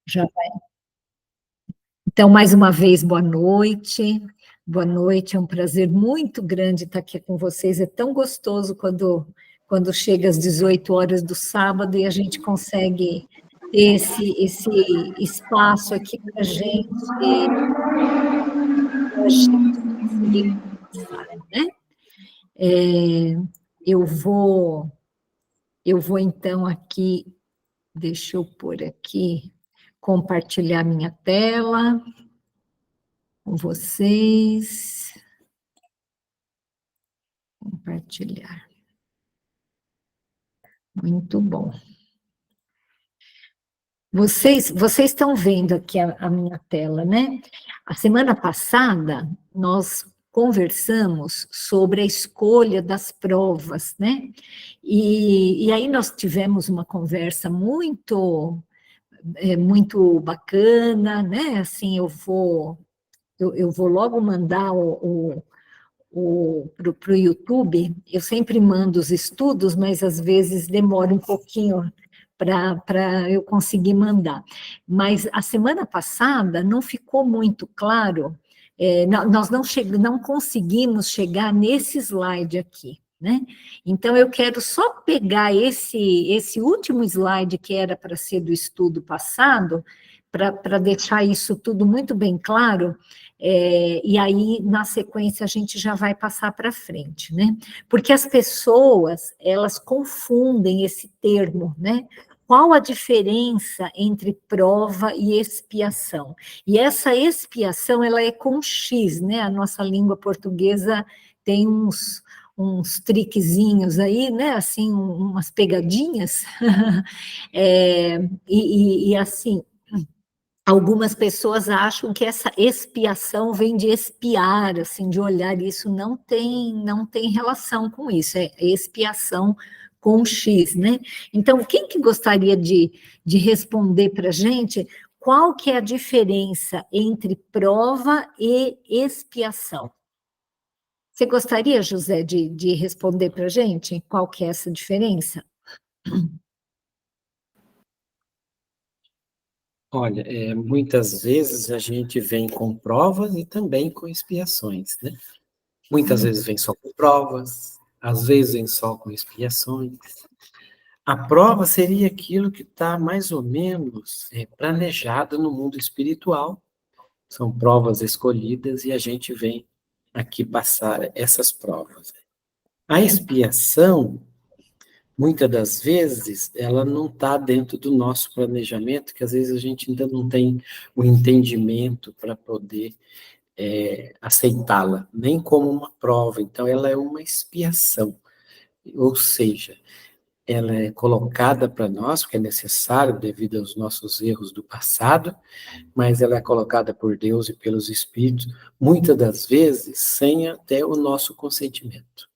Já vai. Então, mais uma vez, boa noite. Boa noite, é um prazer muito grande estar aqui com vocês. É tão gostoso quando chega às 18 horas do sábado e a gente consegue ter esse espaço aqui para a gente conseguir conversar, né? É, eu vou, eu vou então aqui, deixa eu pôr aqui, compartilhar minha tela com vocês. Compartilhar. Muito bom. Vocês estão vendo aqui a minha tela, né? A semana passada, nós conversamos sobre a escolha das provas, né? E aí nós tivemos uma conversa muito bacana, né? Assim, eu vou logo mandar para o YouTube. Eu sempre mando os estudos, mas às vezes demora um pouquinho para eu conseguir mandar. Mas a semana passada não ficou muito claro, nós não conseguimos chegar nesse slide aqui, né? Então, eu quero só pegar esse último slide que era para ser do estudo passado, para deixar isso tudo muito bem claro, e aí, na sequência, a gente já vai passar para frente, né? Porque as pessoas, elas confundem esse termo, né? Qual a diferença entre prova e expiação? E essa expiação, ela é com X, né? A nossa língua portuguesa tem uns triquezinhos aí, né? Assim, umas pegadinhas. E assim, algumas pessoas acham que essa expiação vem de espiar, assim, de olhar, isso não tem relação com isso, é expiação com X, né? Então, quem que gostaria de responder para a gente qual que é a diferença entre prova e expiação? Você gostaria, José, de responder para a gente qual que é essa diferença? Olha, muitas vezes a gente vem com provas e também com expiações, né? Muitas vezes vem só com provas, às vezes vem só com expiações. A prova seria aquilo que está mais ou menos planejado no mundo espiritual. São provas escolhidas e a gente vem aqui passar essas provas. A expiação, muitas das vezes, ela não está dentro do nosso planejamento, que às vezes a gente ainda não tem o entendimento para poder aceitá-la, nem como uma prova. Então, ela é uma expiação, ou seja, ela é colocada para nós, porque é necessário devido aos nossos erros do passado, mas ela é colocada por Deus e pelos Espíritos, muitas das vezes, sem até o nosso consentimento.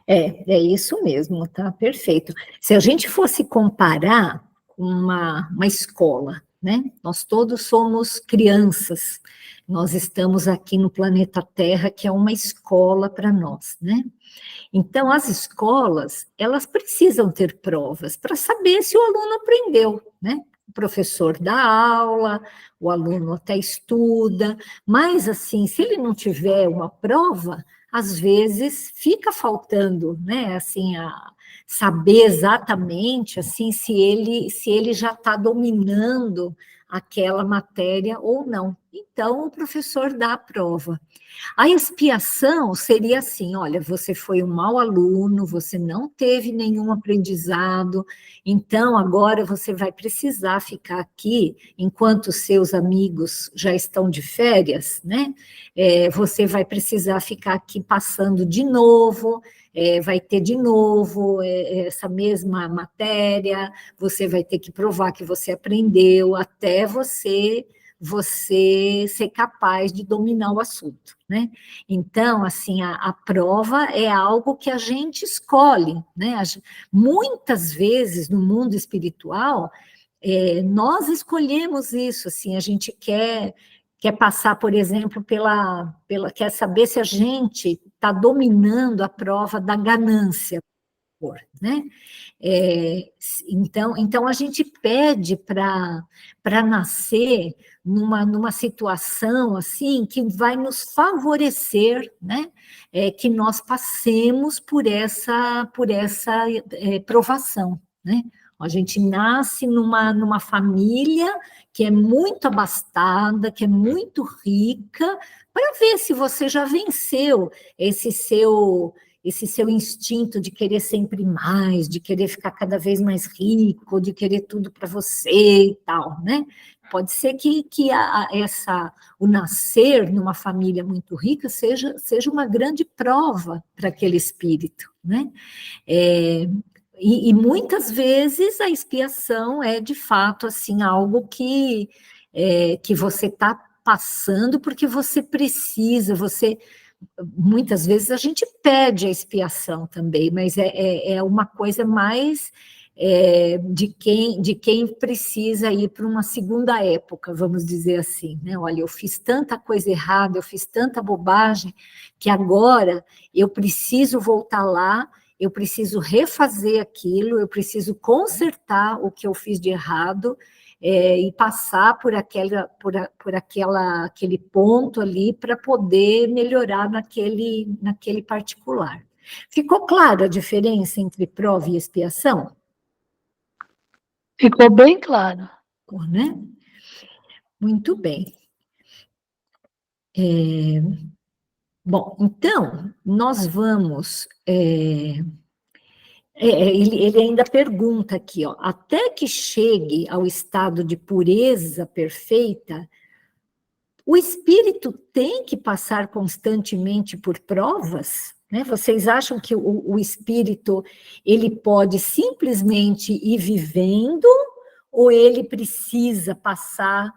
É isso mesmo, tá perfeito. Se a gente fosse comparar uma escola, né? Nós todos somos crianças, nós estamos aqui no planeta Terra, que é uma escola para nós, né? Então, as escolas, elas precisam ter provas para saber se o aluno aprendeu, né? O professor dá aula, o aluno até estuda, mas, assim, se ele não tiver uma prova, às vezes fica faltando, né? Assim, saber exatamente, assim, se ele já está dominando aquela matéria ou não. Então, o professor dá a prova. A expiação seria assim: olha, você foi um mau aluno, você não teve nenhum aprendizado, então agora você vai precisar ficar aqui enquanto seus amigos já estão de férias, né? Você vai precisar ficar aqui passando de novo, vai ter de novo essa mesma matéria, você vai ter que provar que você aprendeu até você ser capaz de dominar o assunto, né? Então, assim, a prova é algo que a gente escolhe, né? Muitas vezes no mundo espiritual, nós escolhemos isso, assim, a gente quer passar, por exemplo, quer saber se a gente está dominando a prova da ganância, for, né? Então a gente pede para nascer numa situação assim que vai nos favorecer, né? Que nós passemos por essa provação, né? A gente nasce numa família que é muito abastada, que é muito rica, para ver se você já venceu esse seu instinto de querer sempre mais, de querer ficar cada vez mais rico, de querer tudo para você e tal, né? Pode ser que o nascer numa família muito rica seja uma grande prova para aquele espírito, né? E muitas vezes a expiação é, de fato, assim, algo que você está passando porque você precisa, muitas vezes a gente pede a expiação também, mas é uma coisa mais de quem precisa ir para uma segunda época, vamos dizer assim, né? Olha, eu fiz tanta coisa errada, eu fiz tanta bobagem, que agora eu preciso voltar lá, eu preciso refazer aquilo, eu preciso consertar o que eu fiz de errado, e passar por aquele ponto ali para poder melhorar naquele particular. Ficou clara a diferença entre prova e expiação? Ficou bem claro. Né? Muito bem. Bom, então, nós vamos... ele ainda pergunta aqui, ó, até que chegue ao estado de pureza perfeita, o espírito tem que passar constantemente por provas? Né? Vocês acham que o espírito ele pode simplesmente ir vivendo ou ele precisa passar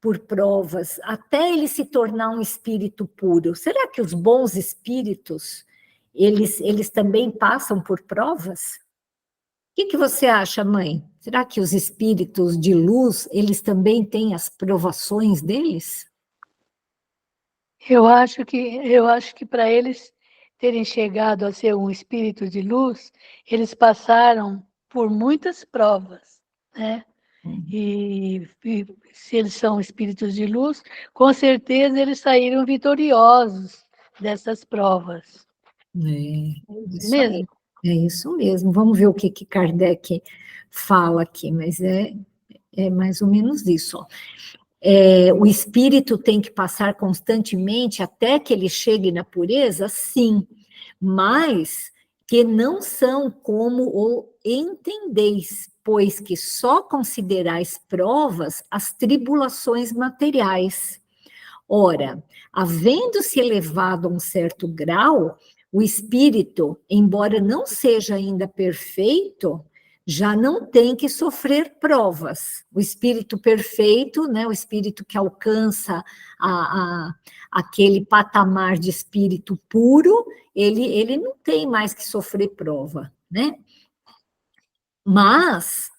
por provas até ele se tornar um espírito puro? Será que os bons espíritos eles também passam por provas? O que você acha, mãe? Será que os espíritos de luz eles também têm as provações deles? Eu acho que para eles terem chegado a ser um espírito de luz, eles passaram por muitas provas, né? E se eles são espíritos de luz, com certeza eles saíram vitoriosos dessas provas. Isso Mesmo? É isso mesmo. Vamos ver o que Kardec fala aqui, mas é mais ou menos isso. Ó. O espírito tem que passar constantemente até que ele chegue na pureza? Sim, mas que não são como o entendeis, pois que só considerais provas as tribulações materiais. Ora, havendo-se elevado a um certo grau, o espírito, embora não seja ainda perfeito, já não tem que sofrer provas. O espírito perfeito, né, o espírito que alcança aquele patamar de espírito puro, ele não tem mais que sofrer prova, né? Mas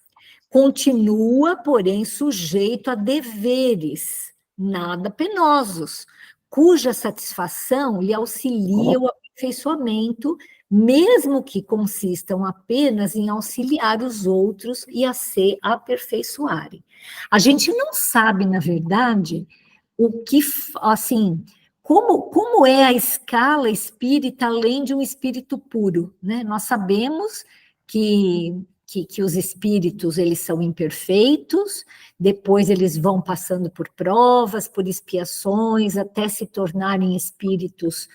continua, porém, sujeito a deveres nada penosos, cuja satisfação lhe auxilia o aperfeiçoamento, mesmo que consistam apenas em auxiliar os outros e a se aperfeiçoarem. A gente não sabe, na verdade, o que, assim, como é a escala espírita além de um espírito puro, né? Nós sabemos que os espíritos, eles são imperfeitos, depois eles vão passando por provas, por expiações, até se tornarem espíritos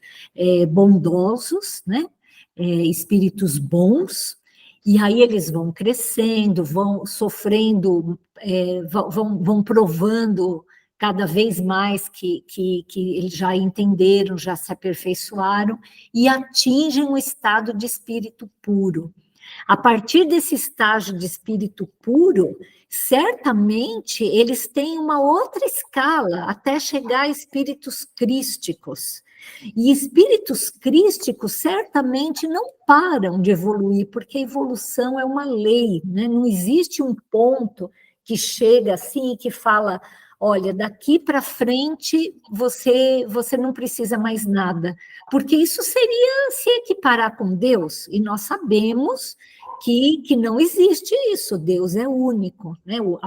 bondosos, né? Espíritos bons, e aí eles vão crescendo, vão sofrendo, vão provando cada vez mais que eles já entenderam, já se aperfeiçoaram, e atingem um estado de espírito puro. A partir desse estágio de espírito puro, certamente eles têm uma outra escala, até chegar a espíritos crísticos. E espíritos crísticos certamente não param de evoluir, porque a evolução é uma lei, né? Não existe um ponto que chega assim e que fala, olha, daqui para frente você não precisa mais nada, porque isso seria se equiparar com Deus, e nós sabemos que não existe isso, Deus é único, né? O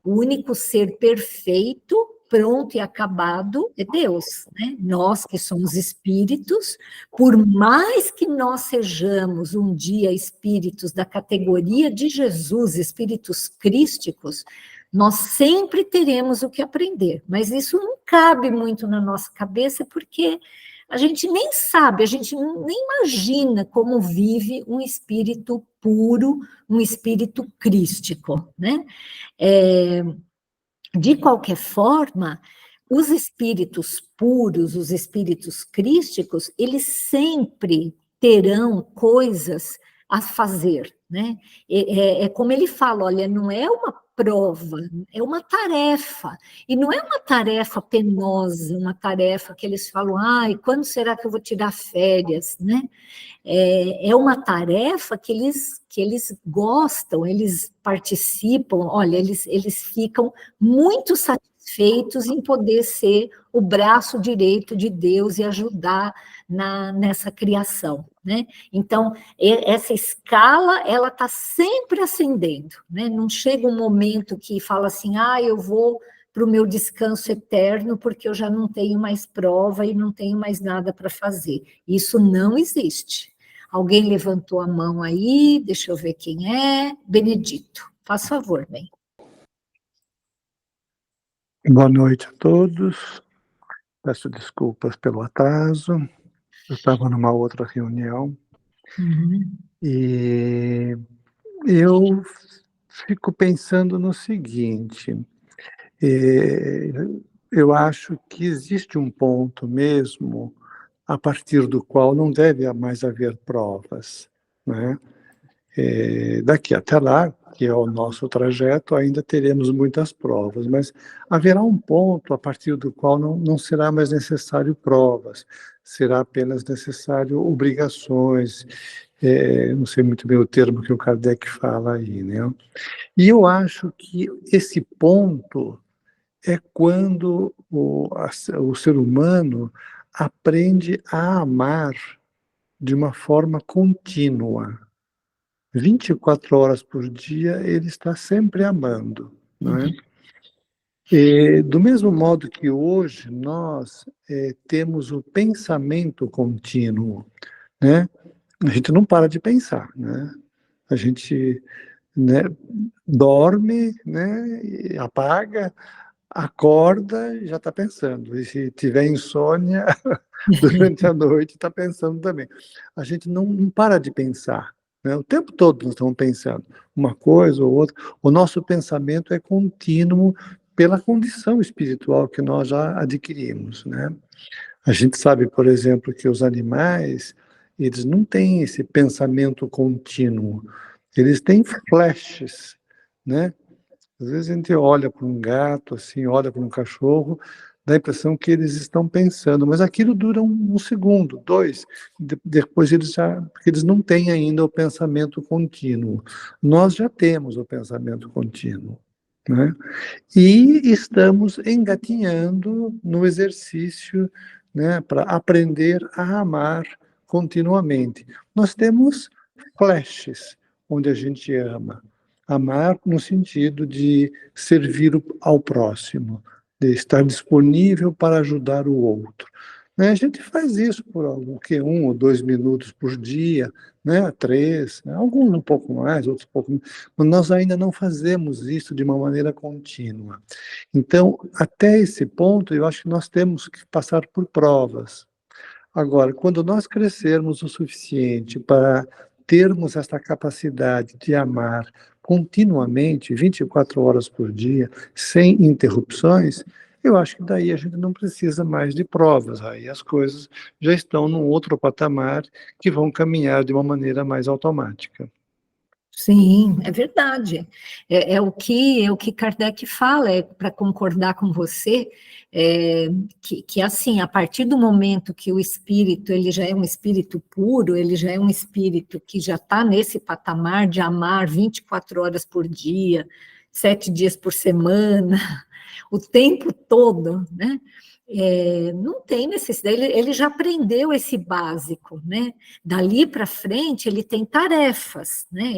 único ser perfeito, pronto e acabado é Deus, né? Nós que somos espíritos, por mais que nós sejamos um dia espíritos da categoria de Jesus, espíritos crísticos, nós sempre teremos o que aprender, mas isso não cabe muito na nossa cabeça, porque a gente nem sabe, a gente nem imagina como vive um espírito puro, um espírito crístico, né? De qualquer forma, os espíritos puros, os espíritos crísticos, eles sempre terão coisas a fazer, né? É como ele fala, olha, não é uma prova, é uma tarefa, e não é uma tarefa penosa, uma tarefa que eles falam, ai, quando será que eu vou tirar férias, né? É uma tarefa que eles gostam, eles participam, olha, eles ficam muito satisfeitos em poder ser o braço direito de Deus e ajudar nessa criação, né? Então, essa escala, ela está sempre ascendendo, né? Não chega um momento que fala assim, eu vou para o meu descanso eterno, porque eu já não tenho mais prova e não tenho mais nada para fazer. Isso não existe. Alguém levantou a mão aí, deixa eu ver quem é. Benedito, faz favor, bem. Boa noite a todos. Peço desculpas pelo atraso. Eu estava numa outra reunião. E eu fico pensando no seguinte, eu acho que existe um ponto mesmo a partir do qual não deve mais haver provas, né? Daqui até lá, que é o nosso trajeto, ainda teremos muitas provas, mas haverá um ponto a partir do qual não será mais necessário provas, será apenas necessário obrigações, não sei muito bem o termo que o Kardec fala aí, né? E eu acho que esse ponto é quando o ser humano aprende a amar de uma forma contínua. 24 horas por dia, ele está sempre amando, não é? E, do mesmo modo que hoje nós temos o pensamento contínuo, né? A gente não para de pensar, né? A gente, né, dorme, né, e apaga, acorda e já está pensando. E se tiver insônia, durante a noite está pensando também. A gente não para de pensar, né? O tempo todo nós estamos pensando uma coisa ou outra. O nosso pensamento é contínuo pela condição espiritual que nós já adquirimos, né? A gente sabe, por exemplo, que os animais, eles não têm esse pensamento contínuo. Eles têm flashes, né? Às vezes a gente olha para um gato, assim, olha para um cachorro, dá a impressão que eles estão pensando, mas aquilo dura um segundo, dois, depois porque eles não têm ainda o pensamento contínuo. Nós já temos o pensamento contínuo, né? E estamos engatinhando no exercício, né, para aprender a amar continuamente. Nós temos flashes onde a gente ama. Amar no sentido de servir ao próximo, de estar disponível para ajudar o outro. Né? A gente faz isso por 1 ou 2 minutos por dia, né? 3, né? Alguns um pouco mais, outros um pouco menos, mas nós ainda não fazemos isso de uma maneira contínua. Então, até esse ponto, eu acho que nós temos que passar por provas. Agora, quando nós crescermos o suficiente para termos essa capacidade de amar continuamente, 24 horas por dia, sem interrupções, eu acho que daí a gente não precisa mais de provas, aí as coisas já estão num outro patamar que vão caminhar de uma maneira mais automática. Sim, é verdade. É o que Kardec fala, para concordar com você, que assim, a partir do momento que o espírito, ele já é um espírito puro, ele já é um espírito que já está nesse patamar de amar 24 horas por dia, 7 dias por semana, o tempo todo, né? Não tem necessidade, ele já aprendeu esse básico, né? Dali para frente, ele tem tarefas, né?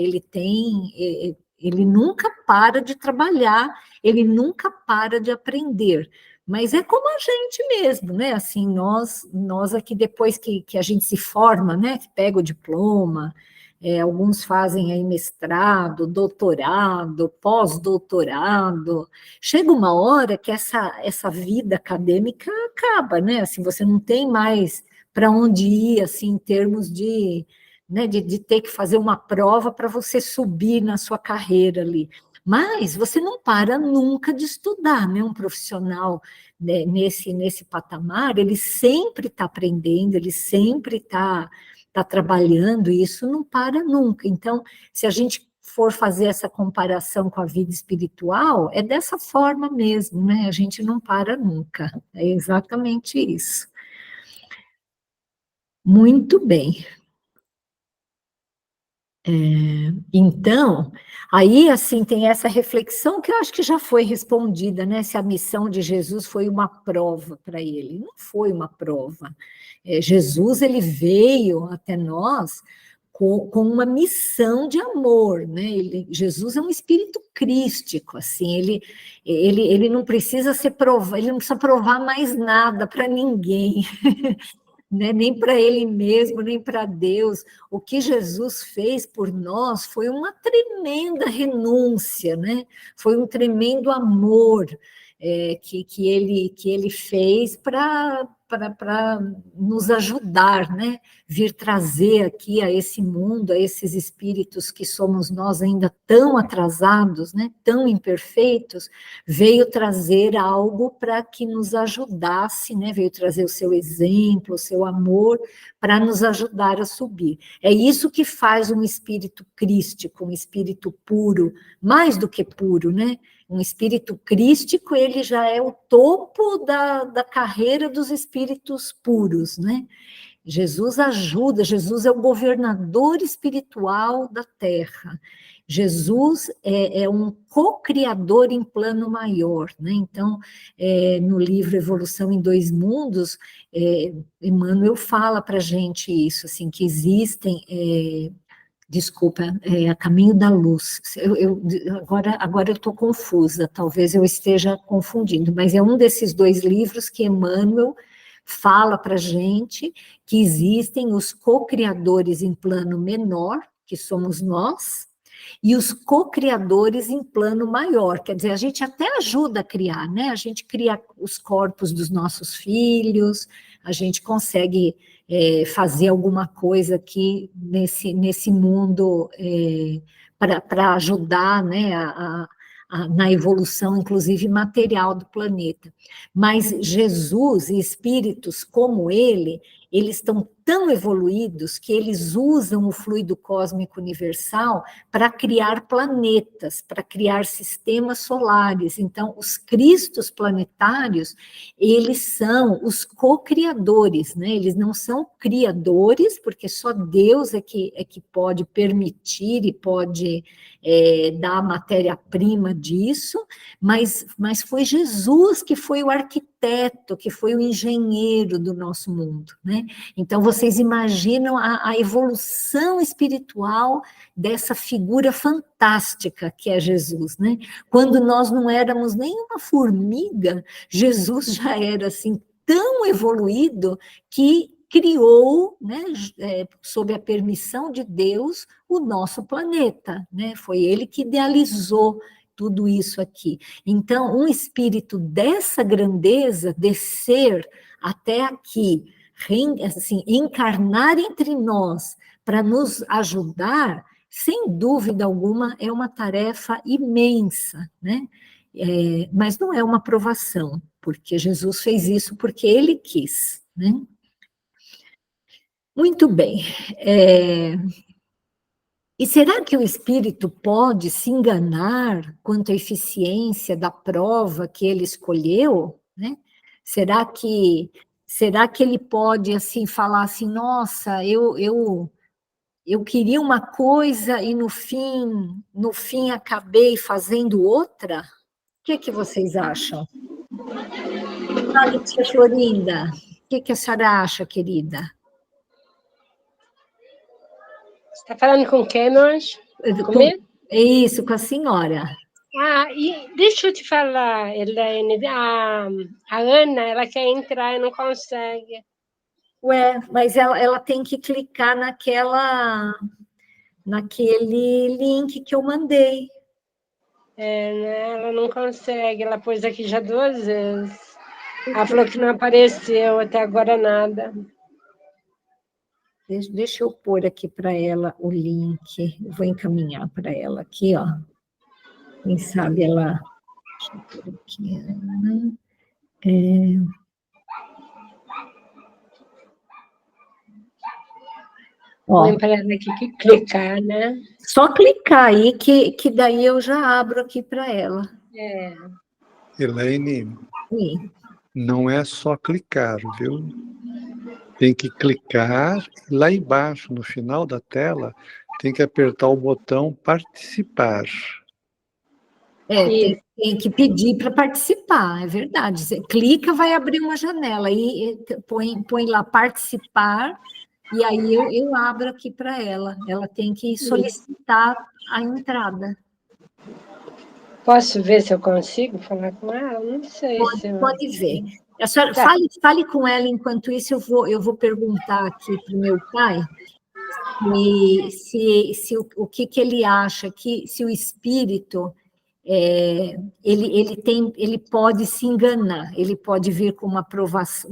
Ele nunca para de trabalhar, ele nunca para de aprender. Mas é como a gente mesmo, né? Assim, nós aqui, depois que a gente se forma, né? Que pega o diploma, alguns fazem aí mestrado, doutorado, pós-doutorado. Chega uma hora que essa vida acadêmica acaba, né? Assim, você não tem mais para onde ir, assim, em termos né, de ter que fazer uma prova para você subir na sua carreira ali. Mas você não para nunca de estudar, né? Um profissional, né, nesse patamar, ele sempre está aprendendo, ele sempre está trabalhando, e isso não para nunca. Então, se a gente for fazer essa comparação com a vida espiritual, é dessa forma mesmo, né? A gente não para nunca. É exatamente isso. Muito bem. Então, aí, assim, tem essa reflexão que eu acho que já foi respondida, né? Se a missão de Jesus foi uma prova para ele. Não foi uma prova. Jesus, ele veio até nós com uma missão de amor, né? Jesus é um espírito crístico, assim, ele não precisa ele não precisa provar mais nada para ninguém. Né? Nem para ele mesmo, nem para Deus. O que Jesus fez por nós foi uma tremenda renúncia, né? Foi um tremendo amor que ele fez para nos ajudar, né? Vir trazer aqui a esse mundo, a esses espíritos que somos nós ainda tão atrasados, né? Tão imperfeitos, veio trazer algo para que nos ajudasse, né? Veio trazer o seu exemplo, o seu amor, para nos ajudar a subir. É isso que faz um espírito crístico, um espírito puro, mais do que puro, né? Um espírito crístico, ele já é o topo da carreira dos espíritos puros, né? Jesus ajuda, Jesus é o governador espiritual da Terra. Jesus é um co-criador em plano maior, né? Então, no livro Evolução em Dois Mundos, Emmanuel fala para a gente isso, assim, que existem... Desculpa, A Caminho da Luz. Agora eu estou confusa, talvez eu esteja confundindo, mas é um desses dois livros que Emmanuel fala para a gente que existem os co-criadores em plano menor, que somos nós, e os co-criadores em plano maior, quer dizer, a gente até ajuda a criar, né? A gente cria os corpos dos nossos filhos, a gente consegue fazer alguma coisa aqui nesse mundo para ajudar, né, na evolução, inclusive material do planeta. Mas Jesus e espíritos como ele, eles estão tão evoluídos que eles usam o fluido cósmico universal para criar planetas, para criar sistemas solares. Então, os cristos planetários, eles são os co-criadores, né? Eles não são criadores, porque só Deus é que pode permitir e pode dar a matéria-prima disso, mas foi Jesus que foi o arquiteto, que foi o engenheiro do nosso mundo, né? Então, vocês imaginam a evolução espiritual dessa figura fantástica que é Jesus, né? Quando nós não éramos nenhuma formiga, Jesus já era assim tão evoluído que criou, né, sob a permissão de Deus, o nosso planeta, né? Foi ele que idealizou tudo isso aqui. Então, um espírito dessa grandeza descer até aqui, assim, encarnar entre nós para nos ajudar, sem dúvida alguma, é uma tarefa imensa, né? Mas não é uma provação, porque Jesus fez isso porque ele quis, né? Muito bem. E será que o espírito pode se enganar quanto à eficiência da prova que ele escolheu, né? Será que ele pode assim falar assim, nossa, eu eu queria uma coisa e no fim acabei fazendo outra? O que vocês acham? Fale, tia Florinda, o que a senhora acha, querida? Você está falando com quem, nós? Comigo? É isso, com a senhora. E deixa eu te falar, Elaine, a Ana, ela quer entrar e não consegue. Ué, mas ela tem que clicar naquele link que eu mandei. Né, ela não consegue, ela pôs aqui já 2 vezes. Ela falou que não apareceu até agora nada. Deixa eu pôr aqui para ela o link. Eu vou encaminhar para ela aqui, ó. Quem sabe ela... Deixa eu pôr aqui, Ana. Põe para ela aqui que clicar, né? Só clicar aí, que daí eu já abro aqui para ela. Elaine, Sim. não é só clicar, viu? Tem que clicar lá embaixo, no final da tela, tem que apertar o botão participar. Tem que pedir para participar, é verdade. Você clica, vai abrir uma janela, e põe lá participar, e aí eu abro aqui para ela. Ela tem que solicitar a entrada. Posso ver se eu consigo falar com ela? Não sei se eu... Pode ver. A senhora, fale com ela, enquanto isso eu vou perguntar aqui para o meu pai o que ele acha, se o espírito... ele pode se enganar, ele pode vir com uma provação,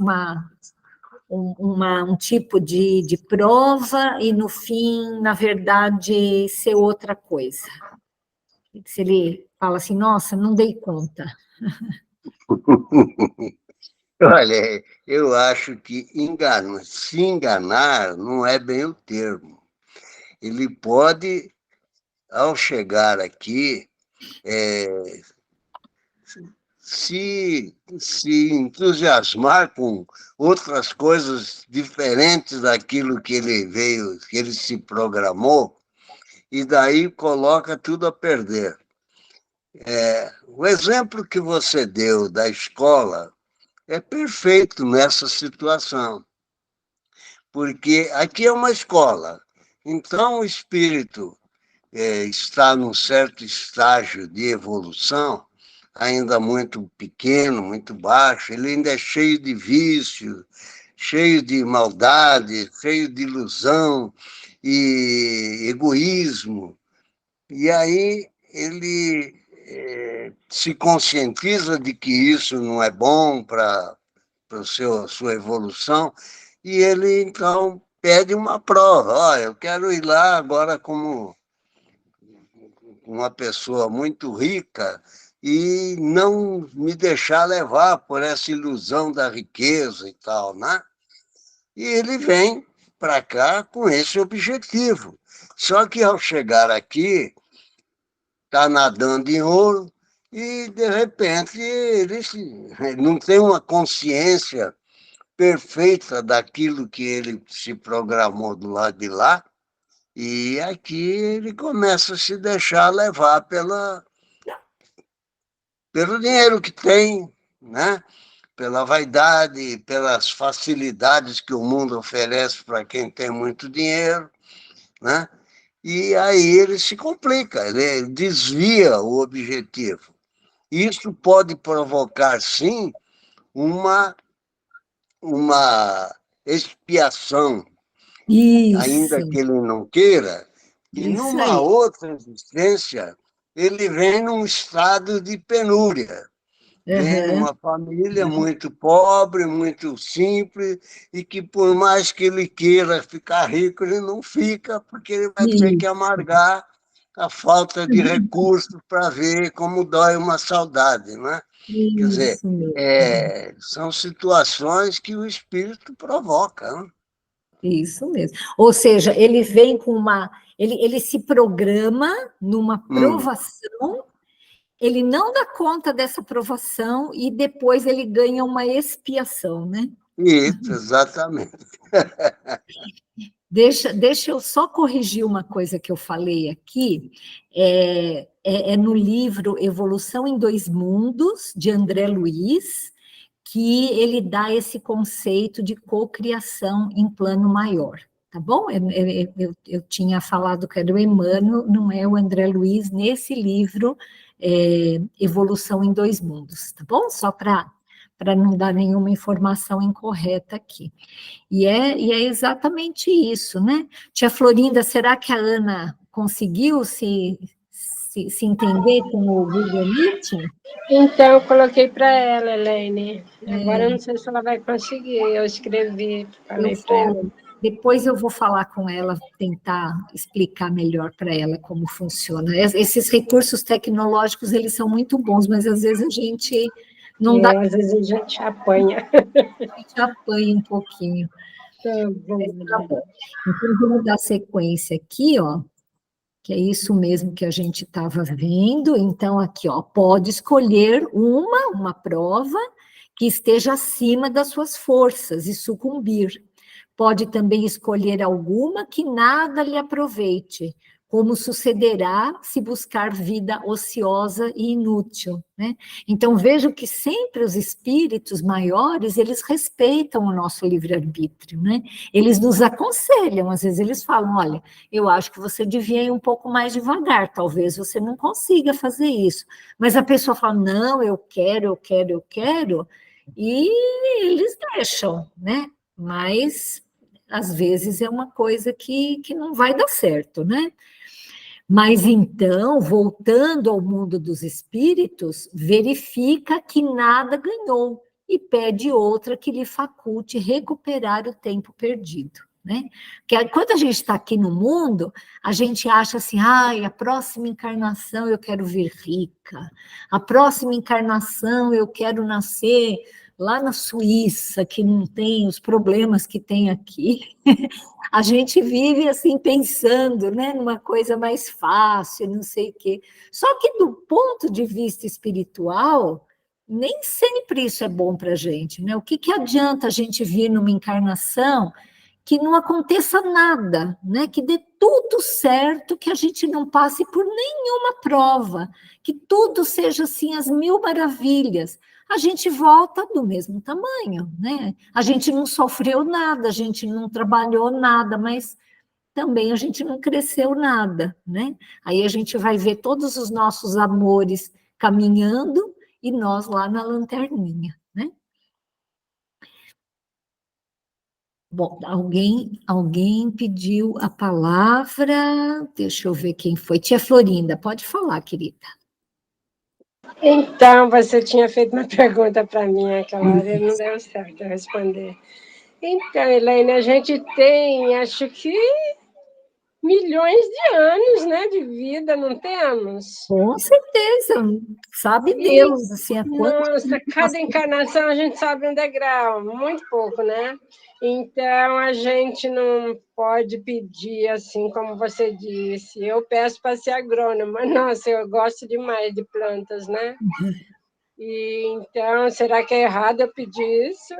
um tipo de prova e, no fim, na verdade, ser outra coisa. Se ele fala assim, nossa, não dei conta. Olha, eu acho que se enganar não é bem o termo. Ele pode, ao chegar aqui, se entusiasmar com outras coisas diferentes daquilo que ele veio, que ele se programou, e daí coloca tudo a perder. O exemplo que você deu da escola é perfeito nessa situação, porque aqui é uma escola, então o espírito está num certo estágio de evolução, ainda muito pequeno, muito baixo, ele ainda é cheio de vício, cheio de maldade, cheio de ilusão e egoísmo. E aí ele se conscientiza de que isso não é bom para a sua evolução, e ele, então, pede uma prova. Olha, eu quero ir lá agora como uma pessoa muito rica e não me deixar levar por essa ilusão da riqueza e tal, né? E ele vem para cá com esse objetivo. Só que, ao chegar aqui, está nadando em ouro e, de repente, ele não tem uma consciência perfeita daquilo que ele se programou do lado de lá, e aqui ele começa a se deixar levar pelo dinheiro que tem, né? Pela vaidade, pelas facilidades que o mundo oferece para quem tem muito dinheiro, né? E aí ele se complica, ele desvia o objetivo. Isso pode provocar, sim, uma expiação, ainda que ele não queira, e numa outra existência ele vem num estado de penúria. Vem numa família muito pobre, muito simples, e que por mais que ele queira ficar rico, ele não fica, porque ele vai ter que amargar a falta de recursos para ver como dói uma saudade, né? Quer dizer, são situações que o espírito provoca, né? Isso mesmo. Ou seja, ele vem com ele se programa numa provação, ele não dá conta dessa provação e depois ele ganha uma expiação, né? Isso, exatamente. Deixa eu só corrigir uma coisa que eu falei aqui. É no livro Evolução em Dois Mundos, de André Luiz, que ele dá esse conceito de cocriação em plano maior, tá bom? Eu tinha falado que era o Emmanuel, não é o André Luiz, nesse livro, Evolução em Dois Mundos, tá bom? Só para não dar nenhuma informação incorreta aqui. E é exatamente isso, né? Tia Florinda, será que a Ana conseguiu se entender com o Google Meeting? Então, eu coloquei para ela, Elaine. Agora eu não sei se ela vai conseguir. Eu escrevi, falei para ela. Depois eu vou falar com ela, tentar explicar melhor para ela como funciona. Esses recursos tecnológicos, eles são muito bons, mas às vezes a gente não dá... Às vezes a gente apanha. A gente apanha um pouquinho. Tá bom. Tá bom. Então, vamos dar sequência aqui, ó, que é isso mesmo que a gente estava vendo. Então, aqui, ó, pode escolher uma prova que esteja acima das suas forças e sucumbir. Pode também escolher alguma que nada lhe aproveite, como sucederá se buscar vida ociosa e inútil, né? Então, vejo que sempre os espíritos maiores, eles respeitam o nosso livre-arbítrio, né? Eles nos aconselham, às vezes eles falam, olha, eu acho que você devia ir um pouco mais devagar, talvez você não consiga fazer isso. Mas a pessoa fala, não, eu quero, e eles deixam, né? Mas, às vezes, é uma coisa que não vai dar certo, né? Mas, então, voltando ao mundo dos espíritos, verifica que nada ganhou e pede outra que lhe faculte recuperar o tempo perdido, né? Porque quando a gente está aqui no mundo, a gente acha assim, a próxima encarnação eu quero vir rica, a próxima encarnação eu quero nascer lá na Suíça, que não tem os problemas que tem aqui. A gente vive assim pensando, né, numa coisa mais fácil, não sei o quê. Só que do ponto de vista espiritual, nem sempre isso é bom para a gente, né? O que adianta a gente vir numa encarnação que não aconteça nada, né? Que dê tudo certo, que a gente não passe por nenhuma prova, que tudo seja assim as mil maravilhas. A gente volta do mesmo tamanho, né? A gente não sofreu nada, a gente não trabalhou nada, mas também a gente não cresceu nada, né? Aí a gente vai ver todos os nossos amores caminhando e nós lá na lanterninha, né? Bom, alguém pediu a palavra, deixa eu ver quem foi. Tia Florinda, pode falar, querida. Então, você tinha feito uma pergunta para mim aquela hora, e não deu certo eu responder. Então, Elaine, a gente tem, acho que, milhões de anos, né, de vida, não temos? Com certeza, sabe Deus, assim, nossa, cada encarnação a gente sobe um degrau, muito pouco, né? Então, a gente não pode pedir, assim como você disse, eu peço para ser agrônoma, nossa, eu gosto demais de plantas, né? E, então, será que é errado eu pedir isso?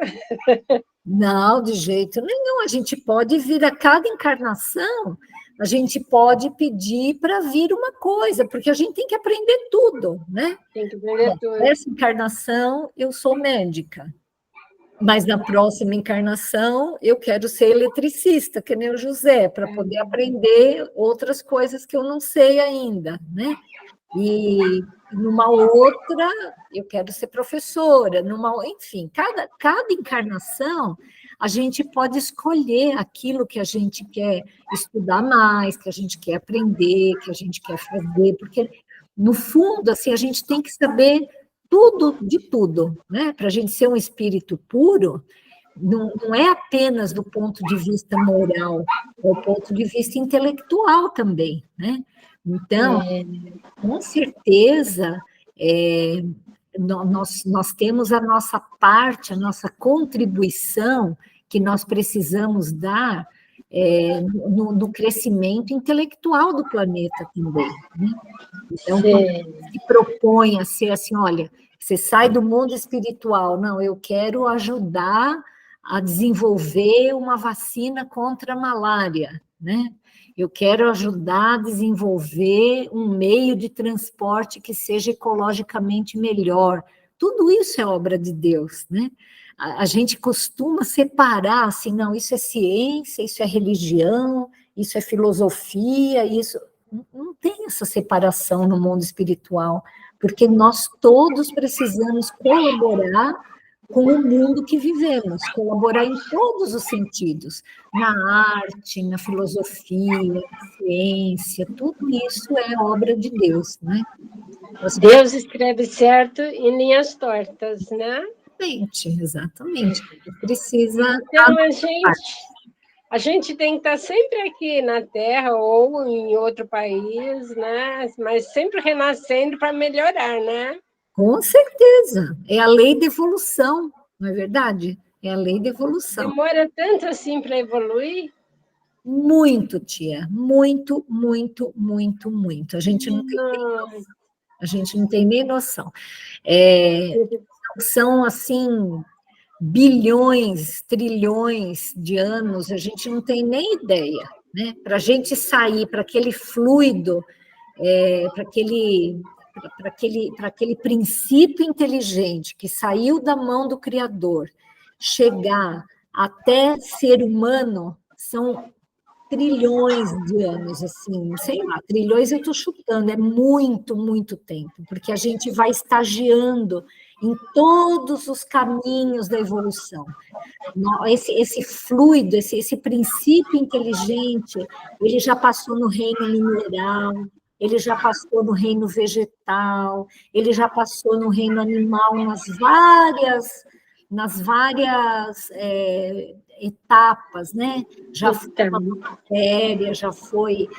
Não, de jeito nenhum, a gente pode vir a cada encarnação, a gente pode pedir para vir uma coisa, porque a gente tem que aprender tudo, né? Tem que aprender tudo. Nessa encarnação, eu sou médica. Mas na próxima encarnação eu quero ser eletricista, que nem o José, para poder aprender outras coisas que eu não sei ainda, né? E numa outra eu quero ser professora, enfim, cada encarnação a gente pode escolher aquilo que a gente quer estudar mais, que a gente quer aprender, que a gente quer fazer, porque no fundo assim a gente tem que saber tudo de tudo, né? Para a gente ser um espírito puro, não é apenas do ponto de vista moral, é o ponto de vista intelectual também, né? Então, com certeza, nós temos a nossa parte, a nossa contribuição que nós precisamos dar no crescimento intelectual do planeta também, né? Então, quando se propõe a ser assim, olha, você sai do mundo espiritual, não, eu quero ajudar a desenvolver uma vacina contra a malária, né? Eu quero ajudar a desenvolver um meio de transporte que seja ecologicamente melhor. Tudo isso é obra de Deus, né? A gente costuma separar, assim, não, isso é ciência, isso é religião, isso é filosofia, isso... Não tem essa separação no mundo espiritual, porque nós todos precisamos colaborar com o mundo que vivemos, colaborar em todos os sentidos, na arte, na filosofia, na ciência, tudo isso é obra de Deus, né? Deus escreve certo em linhas tortas, né? Exatamente. Precisa... Então, a gente tem que estar sempre aqui na Terra ou em outro país, né? Mas sempre renascendo para melhorar, né? Com certeza. É a lei da evolução, não é verdade? É a lei da evolução. Demora tanto assim para evoluir? Muito, tia. Muito, muito, muito, muito. A gente não tem nem noção. A gente não tem nem noção. São, assim, bilhões, trilhões de anos, a gente não tem nem ideia, né? Para a gente sair para aquele fluido, para aquele princípio inteligente que saiu da mão do Criador, chegar até ser humano, são trilhões de anos, assim, sei lá, trilhões eu estou chutando, é muito, muito tempo, porque a gente vai estagiando em todos os caminhos da evolução. Esse fluido, esse princípio inteligente, ele já passou no reino mineral, ele já passou no reino vegetal, ele já passou no reino animal, nas várias etapas, né? Já foi uma bactéria, já foi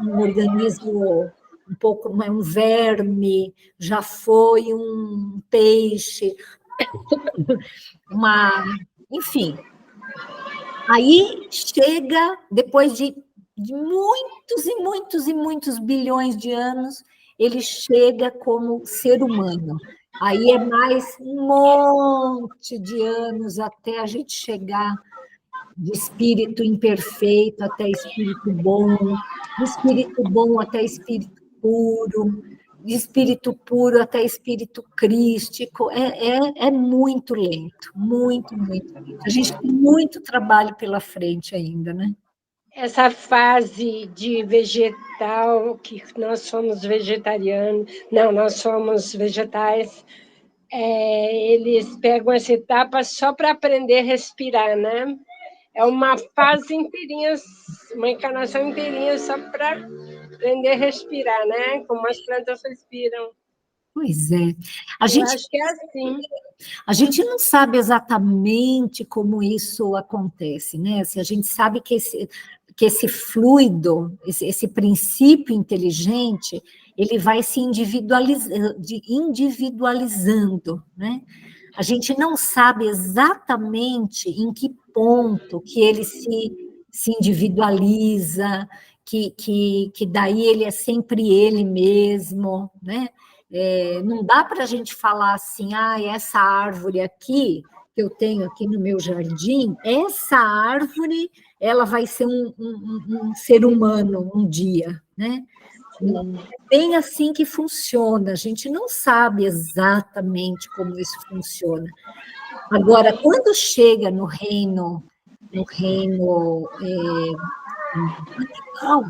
um organismo um pouco, um verme, já foi um peixe, enfim. Aí chega, depois de muitos e muitos e muitos bilhões de anos, ele chega como ser humano. Aí é mais um monte de anos até a gente chegar de espírito imperfeito até espírito bom, de espírito bom até espírito puro, de espírito puro até espírito crístico. É muito lento, muito, muito lento. A gente tem muito trabalho pela frente ainda, né? Essa fase de vegetal, que nós somos vegetarianos, não, nós somos vegetais, eles pegam essa etapa só para aprender a respirar, né? É uma fase inteirinha, uma encarnação inteirinha só para aprender a respirar, né? Como as plantas respiram. Pois é. Eu acho que é assim. A gente não sabe exatamente como isso acontece, né? Assim, a gente sabe que esse fluido, esse princípio inteligente, ele vai se individualizando, né? A gente não sabe exatamente em que ponto que ele se individualiza, que daí ele é sempre ele mesmo, né? Não dá para a gente falar assim, essa árvore aqui, que eu tenho aqui no meu jardim, essa árvore, ela vai ser um ser humano um dia, né? É bem assim que funciona, a gente não sabe exatamente como isso funciona. Agora, quando chega no reino animal,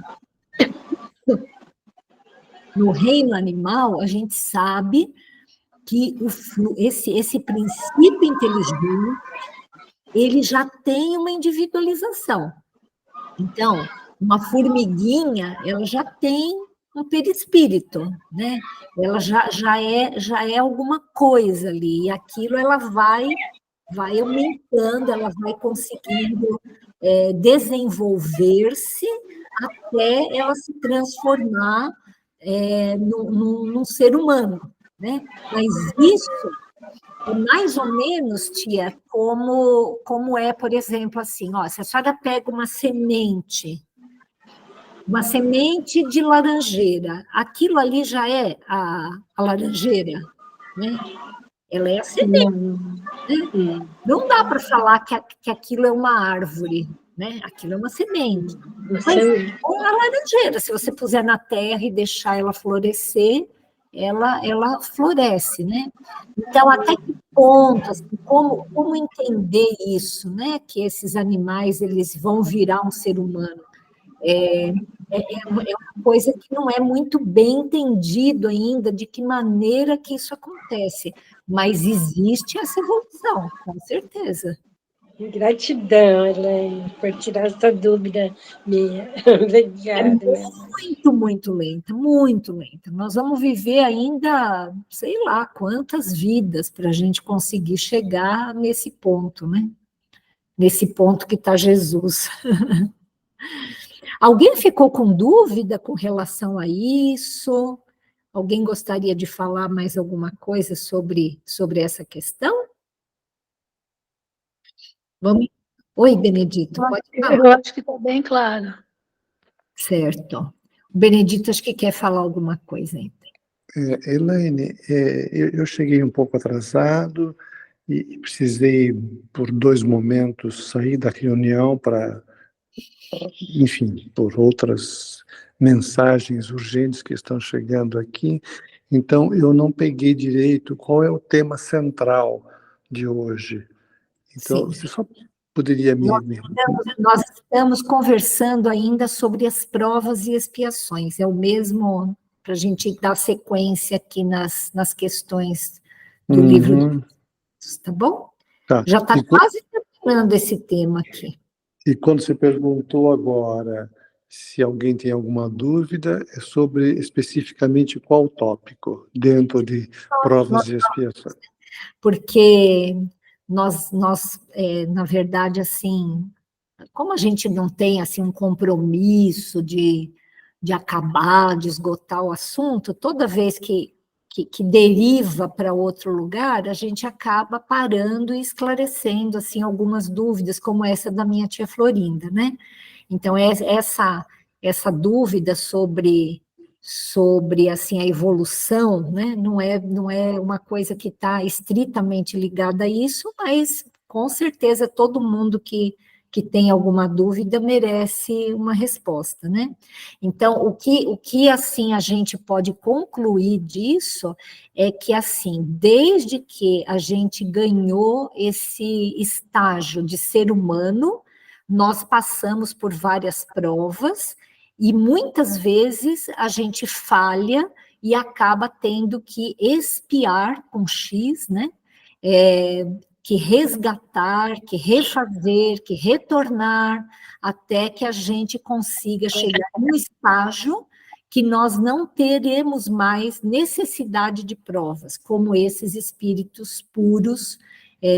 no reino animal, a gente sabe que esse princípio inteligente, ele já tem uma individualização. Então, uma formiguinha, ela já tem um perispírito, né? Ela já é alguma coisa ali, e aquilo ela vai aumentando, ela vai conseguindo desenvolver-se até ela se transformar num ser humano, né? Mas isso é mais ou menos, tia, como é, por exemplo, assim, se a senhora pega uma semente de laranjeira, aquilo ali já é a laranjeira, né? ela é a semente. Não dá para falar que aquilo é uma árvore, né? Aquilo é uma semente. Mas uma laranjeira, se você puser na terra e deixar ela florescer, ela floresce, né? Então, até que ponto, assim, como entender isso, né? Que esses animais, eles vão virar um ser humano. É uma coisa que não é muito bem entendido ainda de que maneira que isso acontece, mas existe essa evolução, com certeza. Gratidão, Elaine, por tirar essa dúvida minha. Obrigada. Muito lenta, muito lenta. Nós vamos viver ainda, sei lá, quantas vidas para a gente conseguir chegar nesse ponto, né? Nesse ponto que está Jesus. Alguém ficou com dúvida com relação a isso? Alguém gostaria de falar mais alguma coisa sobre essa questão? Vamos. Oi, Benedito, pode falar. Eu acho que está bem claro. Certo. O Benedito acho que quer falar alguma coisa ainda. Elaine, eu cheguei um pouco atrasado e precisei, por 2 momentos, sair da reunião para, enfim, por outras mensagens urgentes que estão chegando aqui. Então, eu não peguei direito qual é o tema central de hoje. Então, Sim. você só poderia me... Nós estamos conversando ainda sobre as provas e expiações. É o mesmo para a gente dar sequência aqui nas questões do livro, tá bom? Tá. Já está quase terminando esse tema aqui. E quando você perguntou agora se alguém tem alguma dúvida, é sobre especificamente qual tópico dentro de provas e expiações? Porque nós na verdade, assim, como a gente não tem assim um compromisso de acabar, de esgotar o assunto, toda vez que deriva para outro lugar, a gente acaba parando e esclarecendo assim algumas dúvidas, como essa da minha tia Florinda, né? Então, essa dúvida sobre assim, a evolução, né? Não é uma coisa que está estritamente ligada a isso, mas com certeza todo mundo que tem alguma dúvida merece uma resposta, né? Então, o que assim a gente pode concluir disso é que assim, desde que a gente ganhou esse estágio de ser humano, nós passamos por várias provas e muitas vezes a gente falha e acaba tendo que expiar com X, né? Que resgatar, que refazer, que retornar, até que a gente consiga chegar no estágio que nós não teremos mais necessidade de provas, como esses espíritos puros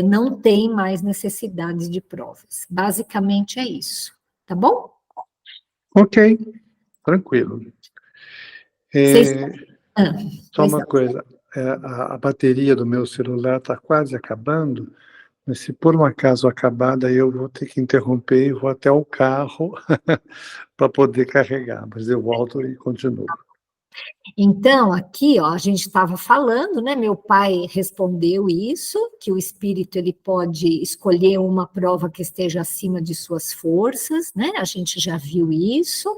não têm mais necessidade de provas. Basicamente é isso, tá bom? Ok, tranquilo. Só uma coisa, a bateria do meu celular está quase acabando, mas se por um acaso acabar, daí eu vou ter que interromper e vou até o carro para poder carregar, mas eu volto e continuo. Então, aqui, ó, a gente estava falando, né? Meu pai respondeu isso, que o espírito ele pode escolher uma prova que esteja acima de suas forças, né? A gente já viu isso.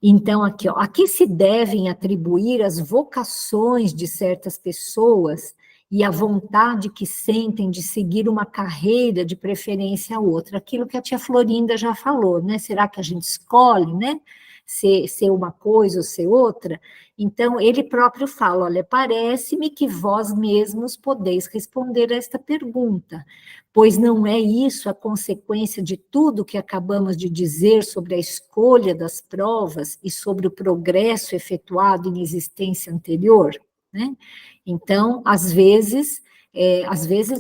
Então, aqui, ó, aqui se devem atribuir as vocações de certas pessoas e a vontade que sentem de seguir uma carreira, de preferência a outra. Aquilo que a tia Florinda já falou, né? Será que a gente escolhe, né? Ser uma coisa ou ser outra? Então, ele próprio fala, olha, parece-me que vós mesmos podeis responder a esta pergunta, pois não é isso a consequência de tudo que acabamos de dizer sobre a escolha das provas e sobre o progresso efetuado em existência anterior, né? Então, às vezes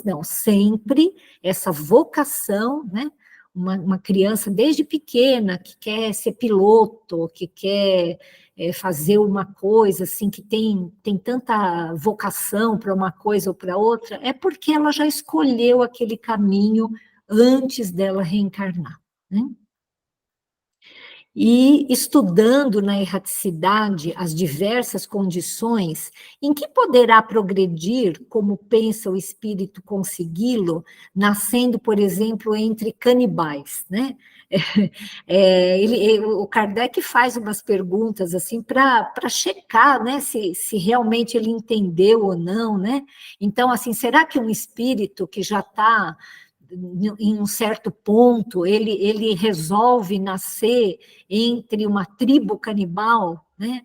não, sempre essa vocação, né? Uma criança desde pequena que quer ser piloto, que quer fazer uma coisa assim, que tem tanta vocação para uma coisa ou para outra, é porque ela já escolheu aquele caminho antes dela reencarnar, né? e estudando na erraticidade as diversas condições em que poderá progredir, como pensa o espírito consegui-lo, nascendo, por exemplo, entre canibais, né? O Kardec faz umas perguntas assim para checar, né, se realmente ele entendeu ou não, né? Então, assim, será que um espírito que já está em um certo ponto, ele resolve nascer entre uma tribo canibal, né?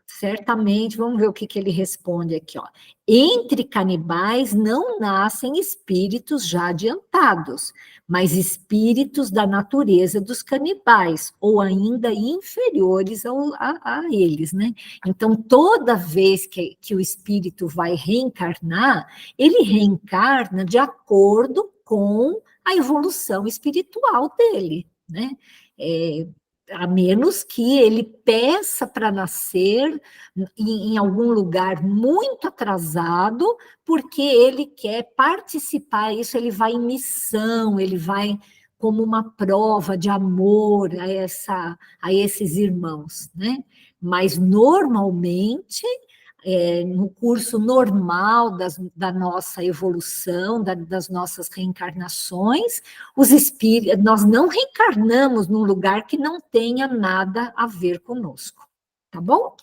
Certamente, vamos ver o que ele responde aqui, ó. Entre canibais não nascem espíritos já adiantados, mas espíritos da natureza dos canibais, ou ainda inferiores a eles, né? Então, toda vez que o espírito vai reencarnar, ele reencarna de acordo com a evolução espiritual dele, né? A menos que ele peça para nascer em algum lugar muito atrasado, porque ele quer participar, isso ele vai em missão, ele vai como uma prova de amor a esses irmãos, né? Mas, normalmente, no curso normal da nossa evolução, das nossas reencarnações, os espíritos, nós não reencarnamos num lugar que não tenha nada a ver conosco, tá bom?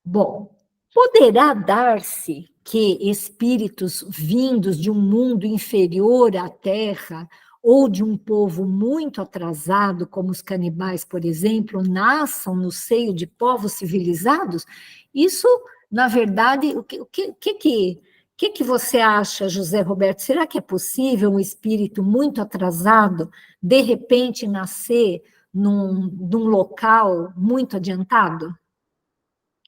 Bom, poderá dar-se que espíritos vindos de um mundo inferior à Terra ou de um povo muito atrasado, como os canibais, por exemplo, nasçam no seio de povos civilizados? Isso, na verdade, o que você acha, José Roberto? Será que é possível um espírito muito atrasado, de repente, nascer num local muito adiantado?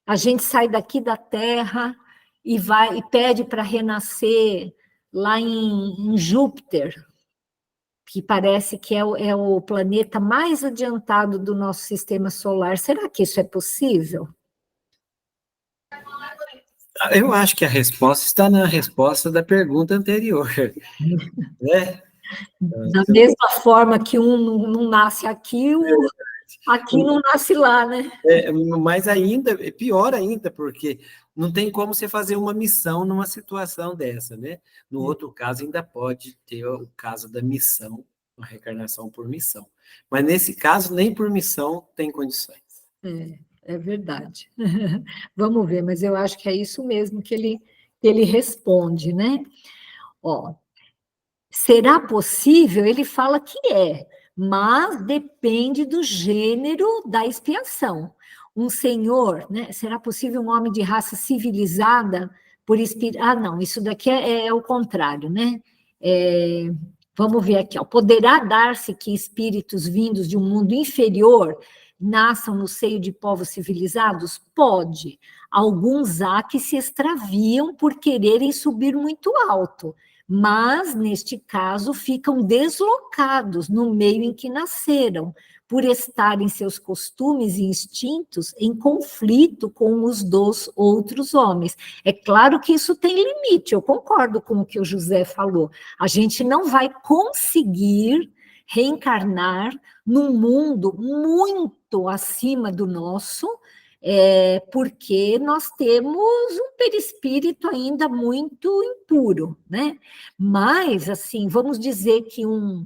A gente sai daqui da Terra e vai e pede para renascer lá em Júpiter, que parece que é o planeta mais adiantado do nosso sistema solar. Será que isso é possível? Eu acho que a resposta está na resposta da pergunta anterior, né? Da mesma forma que um não nasce aqui, aqui não nasce lá, né? Mas ainda, é pior ainda, porque não tem como você fazer uma missão numa situação dessa, né? No outro caso, ainda pode ter o caso da missão, uma reencarnação por missão. Mas nesse caso, nem por missão tem condições. É verdade. Vamos ver, mas eu acho que é isso mesmo que ele responde, né? Ó, será possível? Ele fala que mas depende do gênero da expiação. Um senhor, né? Será possível um homem de raça civilizada por espírito? Ah, não, isso daqui é o contrário, né? Vamos ver aqui, ó. Poderá dar-se que espíritos vindos de um mundo inferior nasçam no seio de povos civilizados? Pode. Alguns há que se extraviam por quererem subir muito alto, mas, neste caso, ficam deslocados no meio em que nasceram, por estarem seus costumes e instintos em conflito com os dos outros homens. É claro que isso tem limite, eu concordo com o que o José falou. A gente não vai conseguir reencarnar num mundo muito acima do nosso, porque nós temos um perispírito ainda muito impuro, né? Mas, assim, vamos dizer que um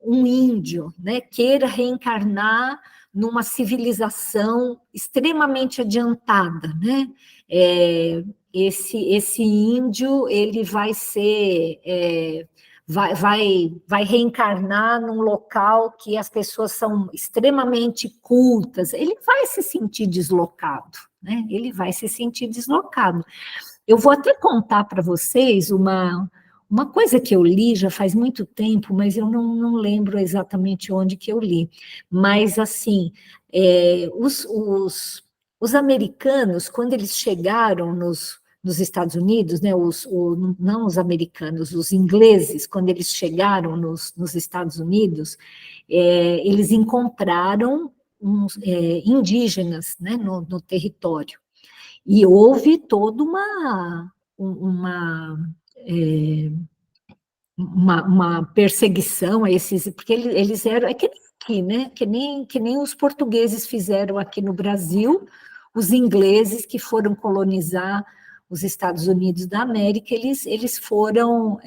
índio, né, queira reencarnar numa civilização extremamente adiantada, né? Esse índio, ele vai ser... vai reencarnar num local que as pessoas são extremamente cultas, ele vai se sentir deslocado, né? Ele vai se sentir deslocado. Eu vou até contar para vocês uma coisa que eu li já faz muito tempo, mas eu não lembro exatamente onde que eu li. Mas, assim, os americanos, quando eles chegaram nos Estados Unidos, né, não os americanos, os ingleses, quando eles chegaram nos Estados Unidos, eles encontraram indígenas, né, no território. E houve toda uma uma perseguição a esses, porque eles eram, é que nem aqui, né? Que nem os portugueses fizeram aqui no Brasil, os ingleses que foram colonizar os Estados Unidos da América, eles foram,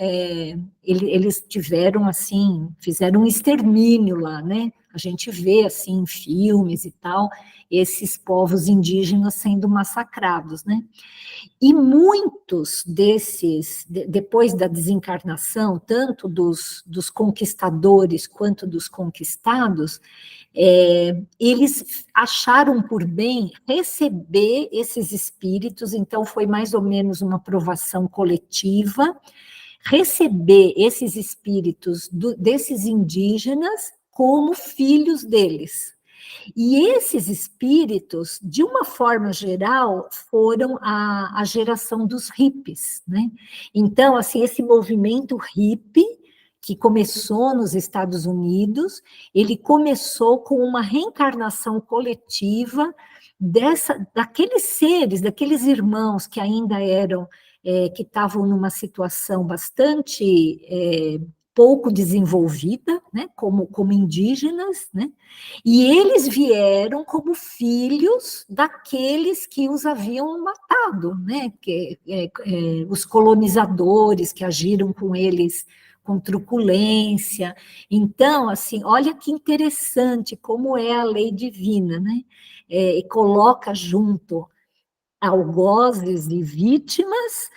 eles tiveram, assim, fizeram um extermínio lá, né? A gente vê, assim, em filmes e tal, esses povos indígenas sendo massacrados, né? E muitos desses, depois da desencarnação, tanto dos conquistadores quanto dos conquistados, eles acharam por bem receber esses espíritos, então foi mais ou menos uma provação coletiva, receber esses espíritos desses indígenas como filhos deles. E esses espíritos, de uma forma geral, foram a geração dos hippies, né? Então, assim, esse movimento hippie, que começou nos Estados Unidos, ele começou com uma reencarnação coletiva daqueles seres, daqueles irmãos que ainda eram, que estavam numa situação bastante pouco desenvolvida, né, como indígenas, né, e eles vieram como filhos daqueles que os haviam matado, né, os colonizadores que agiram com eles com truculência. Então, assim, olha que interessante como é a lei divina, né, e coloca junto algozes e vítimas,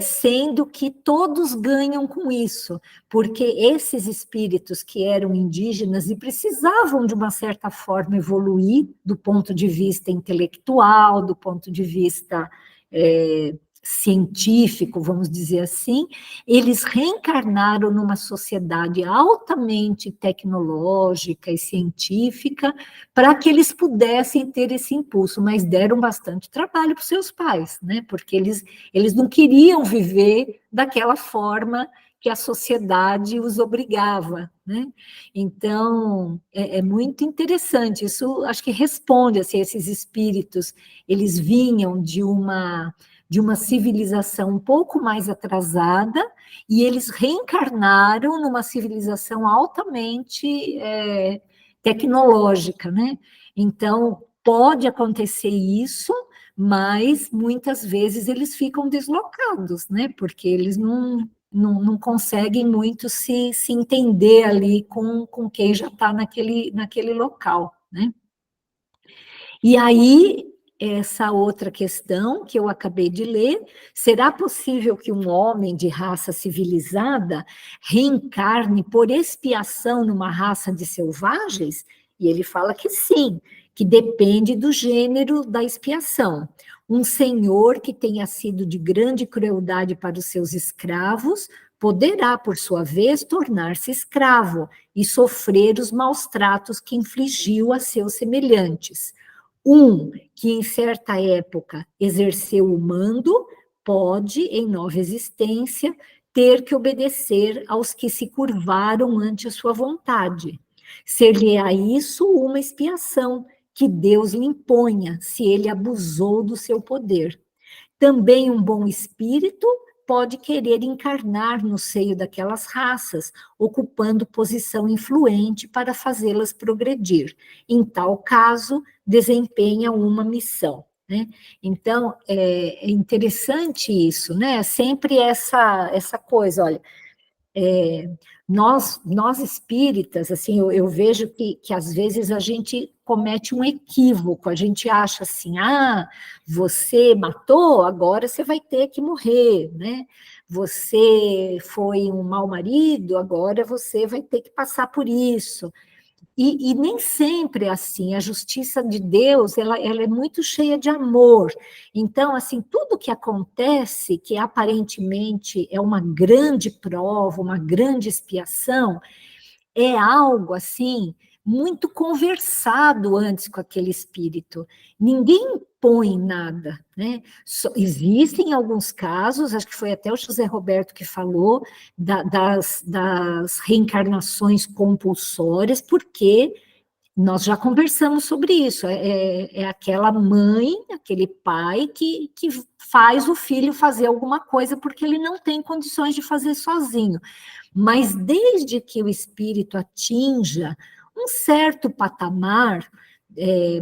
sendo que todos ganham com isso, porque esses espíritos que eram indígenas e precisavam, de uma certa forma, evoluir do ponto de vista intelectual, do ponto de vista científico, vamos dizer assim, eles reencarnaram numa sociedade altamente tecnológica e científica para que eles pudessem ter esse impulso, mas deram bastante trabalho para os seus pais, né? Porque eles não queriam viver daquela forma que a sociedade os obrigava, né? Então, é muito interessante, isso acho que responde, assim, esses espíritos, eles vinham de uma civilização um pouco mais atrasada, e eles reencarnaram numa civilização altamente tecnológica, né? Então, pode acontecer isso, mas muitas vezes eles ficam deslocados, né? Porque eles não conseguem muito se entender ali com quem já está naquele local, né? E aí, essa outra questão que eu acabei de ler, será possível que um homem de raça civilizada reencarne por expiação numa raça de selvagens? E ele fala que sim, que depende do gênero da expiação. Um senhor que tenha sido de grande crueldade para os seus escravos poderá, por sua vez, tornar-se escravo e sofrer os maus tratos que infligiu a seus semelhantes. Um que em certa época exerceu o mando pode, em nova existência, ter que obedecer aos que se curvaram ante a sua vontade. Ser-lhe-á isso uma expiação que Deus lhe imponha, se ele abusou do seu poder. Também um bom espírito pode querer encarnar no seio daquelas raças, ocupando posição influente para fazê-las progredir. Em tal caso, desempenha uma missão, né? Então, é interessante isso, né? Sempre essa coisa, olha, nós espíritas, assim, eu vejo que às vezes a gente comete um equívoco, a gente acha assim, você matou, agora você vai ter que morrer, né? Você foi um mau marido, agora você vai ter que passar por isso. E nem sempre é assim, a justiça de Deus, ela é muito cheia de amor. Então, assim, tudo que acontece, que aparentemente é uma grande prova, uma grande expiação, é algo, assim, muito conversado antes com aquele espírito. Ninguém impõe nada, né? Existem alguns casos, acho que foi até o José Roberto que falou, das reencarnações compulsórias, porque Nós já conversamos sobre isso, é aquela mãe, aquele pai que faz o filho fazer alguma coisa porque ele não tem condições de fazer sozinho. Mas desde que o espírito atinja um certo patamar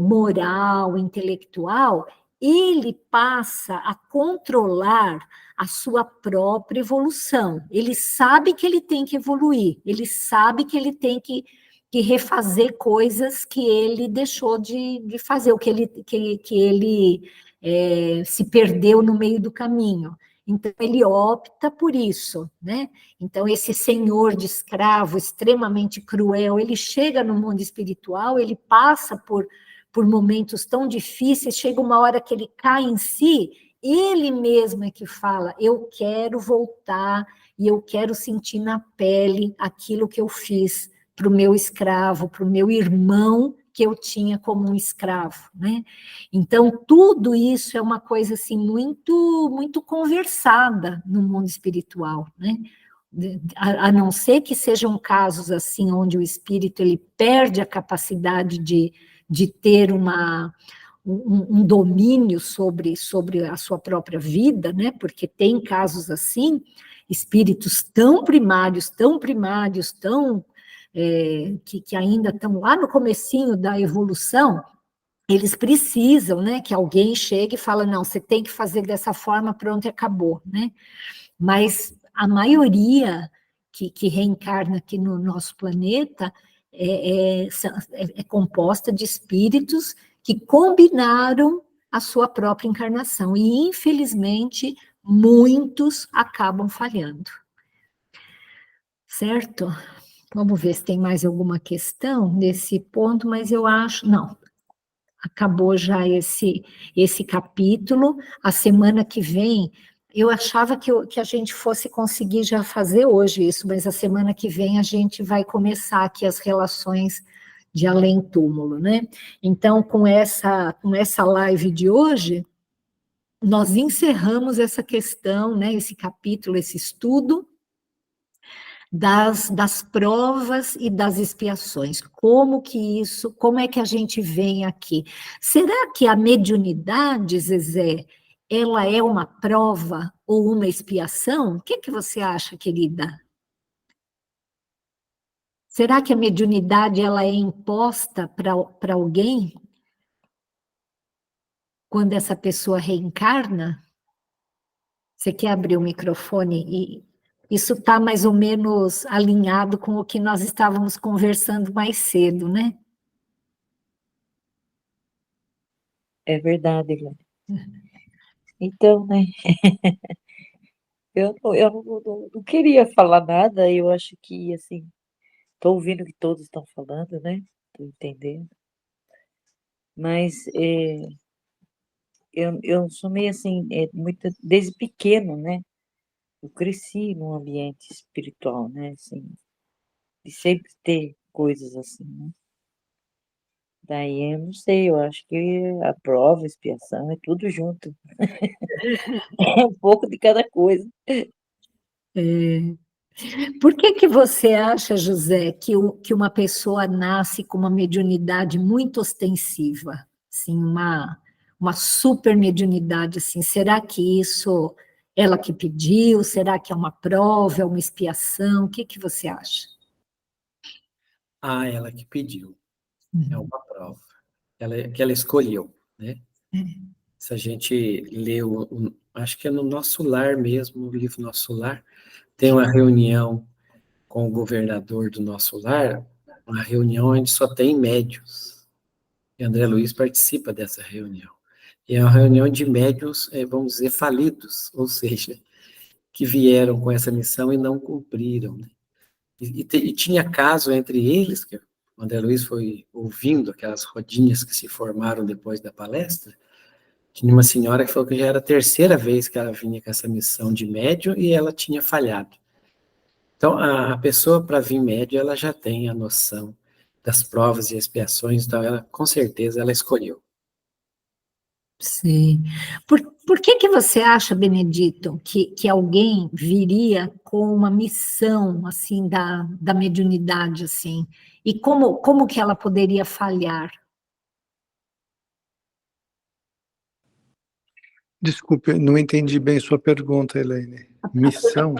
moral, intelectual, ele passa a controlar a sua própria evolução. Ele sabe que ele tem que evoluir, ele sabe que ele tem que refazer coisas que ele deixou de fazer, o que ele se perdeu no meio do caminho. Então, ele opta por isso, né? Então, esse senhor de escravo extremamente cruel, ele chega no mundo espiritual, ele passa por momentos tão difíceis, chega uma hora que ele cai em si, ele mesmo é que fala, eu quero voltar e eu quero sentir na pele aquilo que eu fiz para o meu escravo, para o meu irmão que eu tinha como um escravo, né? Então, tudo isso é uma coisa, assim, muito, muito conversada no mundo espiritual, né? A não ser que sejam casos, assim, onde o espírito, ele perde a capacidade de ter um domínio sobre a sua própria vida, né? Porque tem casos assim, espíritos tão primários, que ainda estão lá no comecinho da evolução, eles precisam, né, que alguém chegue e fale, não, você tem que fazer dessa forma, pronto, e acabou, né? Mas a maioria que reencarna aqui no nosso planeta é composta de espíritos que combinaram a sua própria encarnação, e infelizmente muitos acabam falhando. Certo? Vamos ver se tem mais alguma questão nesse ponto, mas eu acho, não, acabou já esse capítulo. A semana que vem, eu achava que a gente fosse conseguir já fazer hoje isso, mas a semana que vem a gente vai começar aqui as relações de além-túmulo, né? Então, com essa live de hoje, nós encerramos essa questão, né, esse capítulo, esse estudo, das provas e das expiações. Como é que a gente vem aqui? Será que a mediunidade, Zezé, ela é uma prova ou uma expiação? O que você acha, querida? Será que a mediunidade ela é imposta para alguém quando essa pessoa reencarna? Você quer abrir o microfone e isso está mais ou menos alinhado com o que nós estávamos conversando mais cedo, né? É verdade, Glória. Então, né? Eu não queria falar nada, eu acho que, assim, estou ouvindo o que todos estão falando, né? Estou entendendo. Mas eu sou meio assim, muito, desde pequeno, né? Eu cresci num ambiente espiritual, né? Assim, de sempre ter coisas assim, né? Daí eu não sei, eu acho que a prova, a expiação, é tudo junto. É um pouco de cada coisa. Por que você acha, José, que uma pessoa nasce com uma mediunidade muito ostensiva? Assim, uma super mediunidade, assim, será que isso ela que pediu? Será que é uma prova, é uma expiação? O que você acha? Ah, ela que pediu. É uma prova. Que ela escolheu, né? Se a gente lê, acho que é no Nosso Lar mesmo, o livro Nosso Lar, tem uma reunião com o governador do Nosso Lar, uma reunião onde só tem médios. E André Luiz participa dessa reunião. E é uma reunião de médios, vamos dizer, falidos, ou seja, que vieram com essa missão e não cumpriram, né? E tinha caso entre eles, que o André Luiz foi ouvindo aquelas rodinhas que se formaram depois da palestra, tinha uma senhora que falou que já era a terceira vez que ela vinha com essa missão de médium e ela tinha falhado. Então, a pessoa, para vir médium, ela já tem a noção das provas e expiações, então, ela, com certeza, ela escolheu. Sim. Por que você acha, Benedito, que alguém viria com uma missão, assim, da mediunidade, assim? E como que ela poderia falhar? Desculpe, não entendi bem sua pergunta, Elaine. Missão?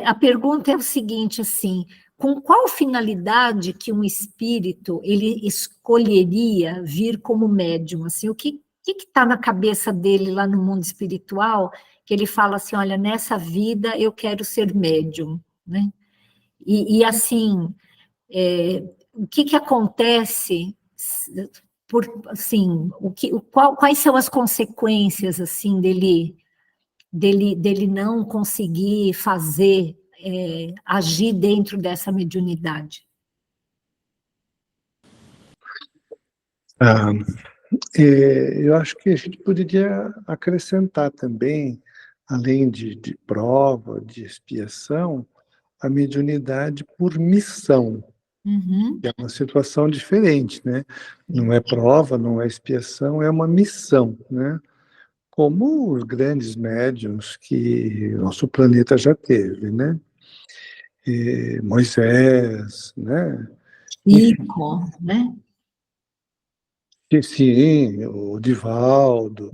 A pergunta é o seguinte, assim, com qual finalidade que um espírito, ele escolheria vir como médium, assim, o que está na cabeça dele lá no mundo espiritual, que ele fala assim, olha, nessa vida eu quero ser médium, né? E assim, o que acontece, assim, quais são as consequências, assim, dele não conseguir fazer, agir dentro dessa mediunidade? Ah, eu acho que a gente poderia acrescentar também, além de prova, de expiação, a mediunidade por missão, Uhum. que é uma situação diferente, né? Não é prova, não é expiação, é uma missão, né? Como os grandes médiuns que nosso planeta já teve, né? Moisés, né? Chico, né? Sim, o Divaldo,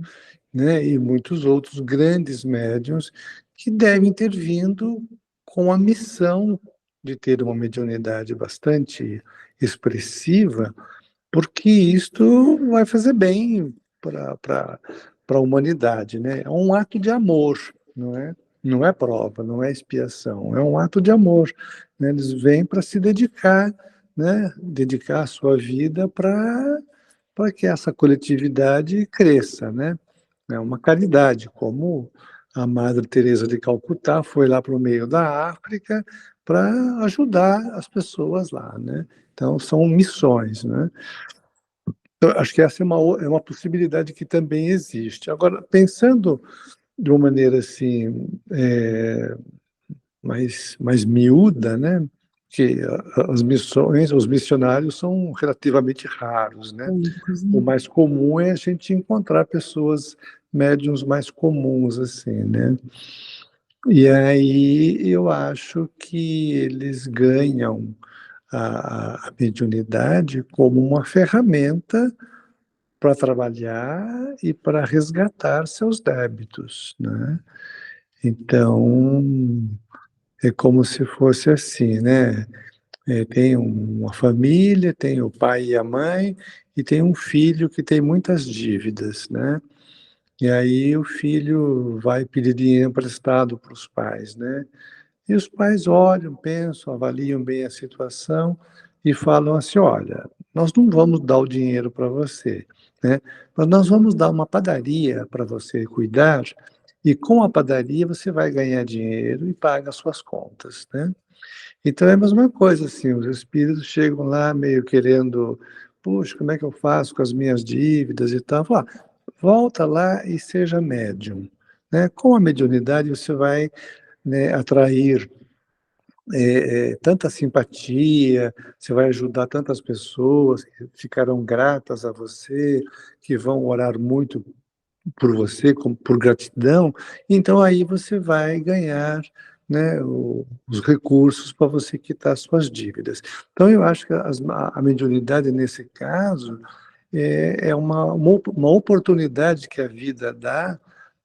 né? E muitos outros grandes médiuns que devem ter vindo com a missão de ter uma mediunidade bastante expressiva, porque isto vai fazer bem para a humanidade, né? É um ato de amor, não é? Não é prova, não é expiação, é um ato de amor, né? Eles vêm para se dedicar, né? Dedicar a sua vida para que essa coletividade cresça, né? É uma caridade, como a Madre Teresa de Calcutá foi lá para o meio da África para ajudar as pessoas lá, né? Então são missões, né? Eu acho que essa é uma possibilidade que também existe. Agora, pensando de uma maneira assim, mais miúda, né? Que as missões, os missionários são relativamente raros, né? Poucos, O né? mais comum é a gente encontrar pessoas médiums mais comuns, assim, né? E aí eu acho que eles ganham a mediunidade como uma ferramenta para trabalhar e para resgatar seus débitos, né? Então, é como se fosse assim, né? Tem uma família, tem o pai e a mãe, e tem um filho que tem muitas dívidas, né? E aí o filho vai pedir dinheiro emprestado para os pais, né? E os pais olham, pensam, avaliam bem a situação e falam assim: olha, nós não vamos dar o dinheiro para você, né? Mas nós vamos dar uma padaria para você cuidar, e com a padaria você vai ganhar dinheiro e paga as suas contas, né? Então é a mesma coisa, assim, os espíritos chegam lá meio querendo, puxa, como é que eu faço com as minhas dívidas e tal? Fala, volta lá e seja médium, né? Com a mediunidade você vai, né, atrair tanta simpatia, você vai ajudar tantas pessoas que ficarão gratas a você, que vão orar muito por você, por gratidão, então aí você vai ganhar, né, os recursos para você quitar suas dívidas. Então eu acho que a mediunidade nesse caso é uma oportunidade que a vida dá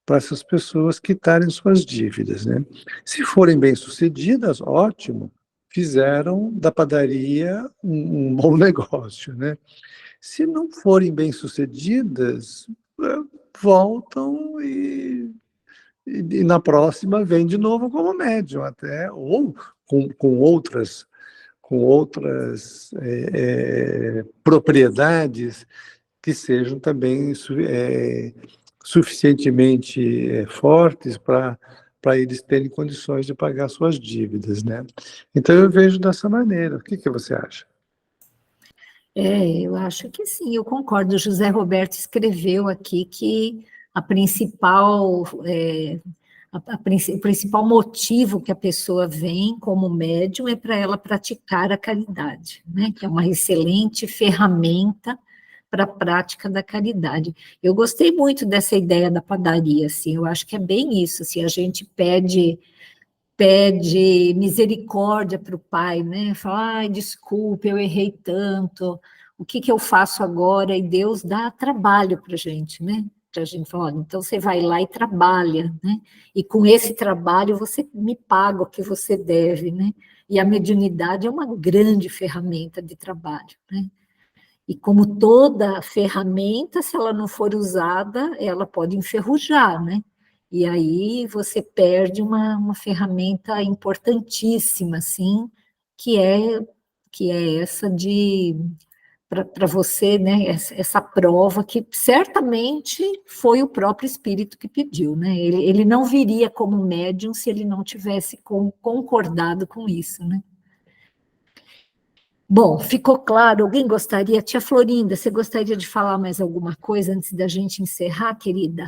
para essas pessoas quitarem suas dívidas, né? Se forem bem-sucedidas, ótimo, fizeram da padaria um bom negócio, né? Se não forem bem-sucedidas, voltam e na próxima vem de novo como médium, até, ou com outras propriedades que sejam também suficientemente fortes para eles terem condições de pagar suas dívidas, né? Então eu vejo dessa maneira. O que você acha? Eu acho que sim, eu concordo. O José Roberto escreveu aqui que a principal, o principal motivo que a pessoa vem como médium é para ela praticar a caridade, né? Que é uma excelente ferramenta para a prática da caridade. Eu gostei muito dessa ideia da padaria, assim, eu acho que é bem isso, assim, a gente pede misericórdia para o pai, né? Fala, ai, desculpe, eu errei tanto, o que eu faço agora? E Deus dá trabalho para a gente, né? Para a gente falar, olha, então você vai lá e trabalha, né? E com esse trabalho você me paga o que você deve, né? E a mediunidade é uma grande ferramenta de trabalho, né? E como toda ferramenta, se ela não for usada, ela pode enferrujar, né? E aí você perde uma ferramenta importantíssima, assim, que é essa para você, né, essa prova que certamente foi o próprio espírito que pediu, né? Ele não viria como médium se ele não tivesse concordado com isso, né? Bom, ficou claro? Alguém gostaria? Tia Florinda, você gostaria de falar mais alguma coisa antes da gente encerrar, querida?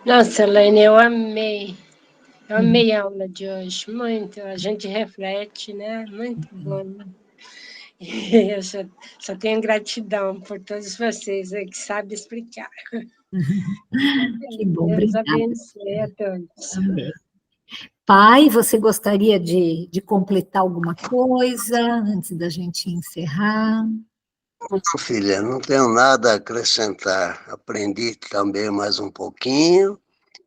Nossa, Elaine, eu amei. Eu amei a aula de hoje, muito. A gente reflete, né? Muito bom. E eu só tenho gratidão por todos vocês aí que sabem explicar. Que bom, Deus obrigada. abençoe a todos. Amém. Pai, você gostaria de completar alguma coisa antes da gente encerrar? Não, filha, não tenho nada a acrescentar. Aprendi também mais um pouquinho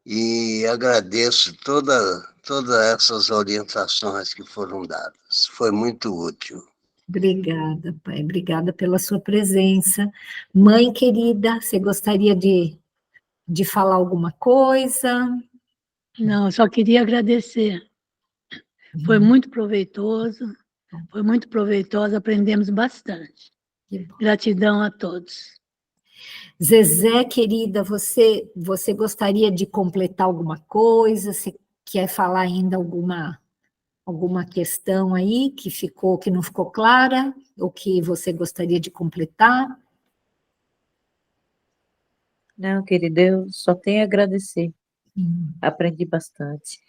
e agradeço todas essas orientações que foram dadas. Foi muito útil. Obrigada, pai. Obrigada pela sua presença. Mãe querida, você gostaria de falar alguma coisa? Não, eu só queria agradecer. Foi muito proveitoso, aprendemos bastante. Que bom. Gratidão a todos. Zezé, querida, você gostaria de completar alguma coisa? Você quer falar ainda alguma questão aí que não ficou clara, ou que você gostaria de completar? Não, querida, eu só tenho a agradecer. Aprendi bastante.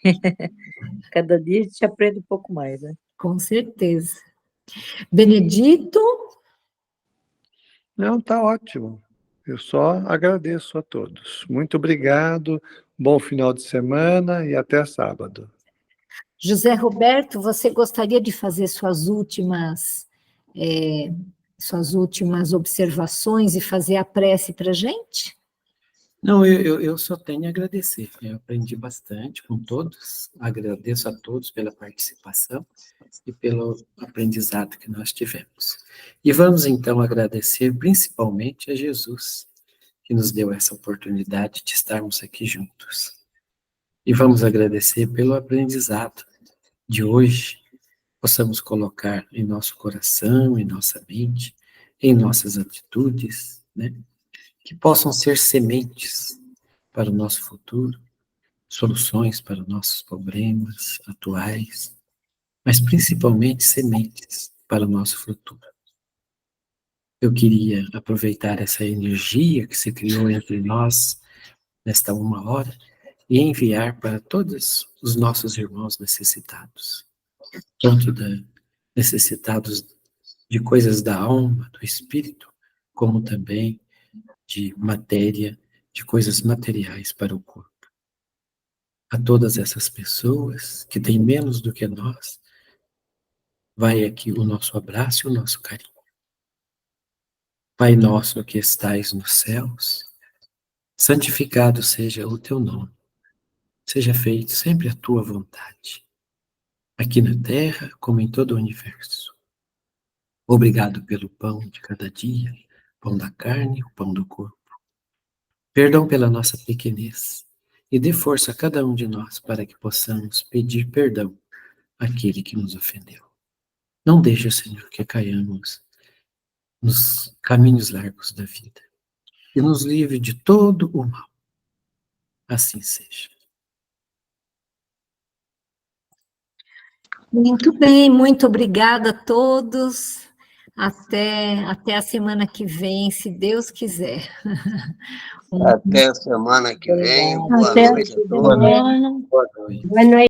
Cada dia a gente aprende um pouco mais, né? Com certeza. Benedito? Não, está ótimo. Eu só agradeço a todos. Muito obrigado, bom final de semana e até sábado. José Roberto, você gostaria de fazer suas últimas observações e fazer a prece para a gente? Não, eu só tenho a agradecer. Eu aprendi bastante com todos. Agradeço a todos pela participação e pelo aprendizado que nós tivemos. E vamos, então, agradecer principalmente a Jesus, que nos deu essa oportunidade de estarmos aqui juntos. E vamos agradecer pelo aprendizado de hoje, possamos colocar em nosso coração, em nossa mente, em nossas atitudes, né? Que possam ser sementes para o nosso futuro, soluções para os nossos problemas atuais, mas principalmente sementes para o nosso futuro. Eu queria aproveitar essa energia que se criou entre nós nesta 1 hora e enviar para todos os nossos irmãos necessitados, tanto necessitados de coisas da alma, do espírito, como também de matéria, de coisas materiais para o corpo. A todas essas pessoas que têm menos do que nós, vai aqui o nosso abraço e o nosso carinho. Pai nosso que estais nos céus, santificado seja o teu nome. Seja feito sempre a tua vontade, aqui na terra como em todo o universo. Obrigado pelo pão de cada dia, pão da carne, o pão do corpo. Perdão pela nossa pequenez e dê força a cada um de nós para que possamos pedir perdão àquele que nos ofendeu. Não deixe, Senhor, que caiamos nos caminhos largos da vida e nos livre de todo o mal. Assim seja. Muito bem, muito obrigada a todos. Até a semana que vem, se Deus quiser. Até a semana que vem. Boa Até noite a todos. semana. Boa noite. Boa noite.